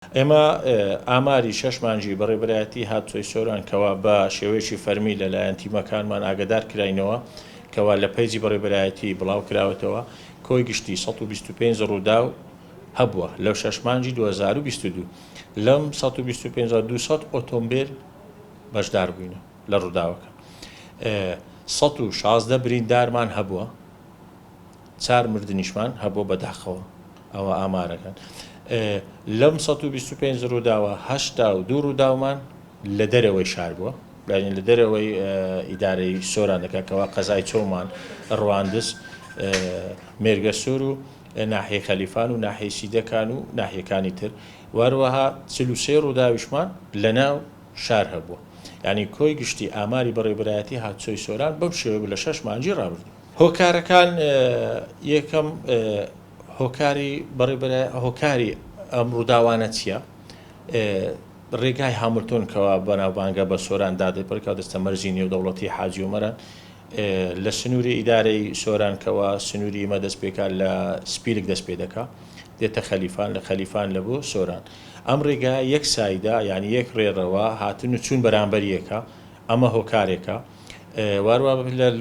ئێمە ئاماری 6 مانگی بەڕێوەبەرایەتی هاتوچۆی سۆران کەوا بە شێوەیەکی فەرمی لەلایەن تیمەکانمان ئاگادار کراینەوە کەوا لە پەیجی بەڕێوەبەرایەتی بڵاو کراوەتەوە کۆی گشتی 125 ڕووداو هەبووە لەو 6 مانگی 2022 لەم 125 200 ئۆتۆمبیل بەشدار بووینە لە ڕووداوەکە 116 بریندارمان هەبووە 4 مردنیشمان هەبووە بەداخەوە ئەوە ئامارەکان لەم 125 ڕووداوە 82 ڕووداومان لە دەرەوەی شار بووە لە دەرەوەی ئیدارەی سۆران دەکاتەوە قەزای چۆمان ڕواندز مێرگە سۆر و ناحیە خەلیفان و ناحیە سیدەکان و ناحیەکانی تر واروەها 43 ڕووداویشمان لەناو شار هەبووە یعنی کۆی گشتی ئاماری بەڕێوەبەرایەتی هاتوچۆی سۆران بەم شێوە لە 6 مانگی ڕابردوو هۆکارەکان یەکەم هۆکاری ئەم ڕووداوانە چییە؟ ڕێگای هاملتۆن کەوا بەناوبانگە بە سۆران دادەپڕکە دەستە مەرزی نێودەوڵەتی حاجی ومەران لە سنووری ئیدارەی سۆران کەوا سنووری مە دەست پێکا لە سپیلک دەست پێ دەکا دێتە خەلیفان لە خەلیفان لە بۆ سۆران ئەم ڕێگا یەک سایدا یعنی یەک ڕێڕەوە هاتن و چوون بەرامبەریەکە ئەمە هۆکارێکە واروە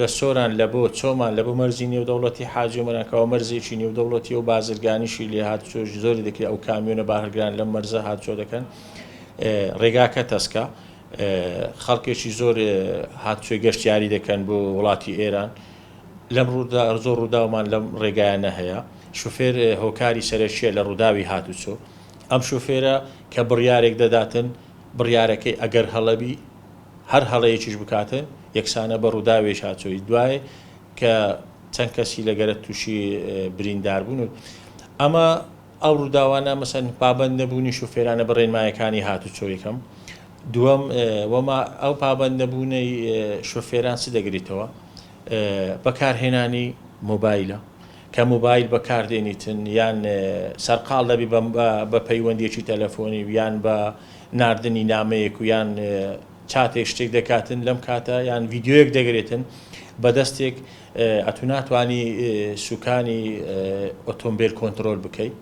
لە سۆران لە بۆ چۆمان لە بۆ مەرزی نێودەوڵەتی حاجی ومەرانکەەوە مەرزێکی نێودەوڵەتی و بازرگانیشی لێ هاتوچۆ زۆری دەکرێت ئەو کامیۆنە باهرگران لەم مەرزە هاتوچۆ دەکەن ڕێگاکە تەسکە خەڵکێکی زۆر هاتوچۆی گەشتیاری دەکەن بۆ وڵاتی ئێران لەم زۆر ڕووداومان لەم ڕێگایانە هەیە شوفێر هۆکاری سەرەکیە لە ڕووداوی هاتوچۆ ئەم شوفێرە کە بڕیارێک دەداتن بڕیارەکەی ئەگەر هەڵەبی هەر هەڵەیەکیش بکاتن یەکسانە بە ڕووداوێش هاتوۆی دوایە کە چەند کەسی لەگەرە تووشی بریندار بوون و ئەمە ئەو ڕووداوانە مەسەن پابەند نەبوونی شوفێرانە بەڕێنمایەکانی هاتوچۆ یەکەم دووەم وەما ئەو پابەند نەبوونەی شوفێران چ دەگریتەوە بەکارهێنانی مۆبایلە کە مۆبایل بەکاردێنیتن یان سەرقاڵ دەبی بە پەیوەندیەکی تەلەفۆنی یان بە ناردنی نامەیەک و یان چاتێک شتێک دەکاتن لەم کاتە یان ڤیددیۆیەک دەگرێتن بەدەستێک ئەتو ناتوانی سوکانی ئۆتۆمبیل کۆنتترۆل بکەیت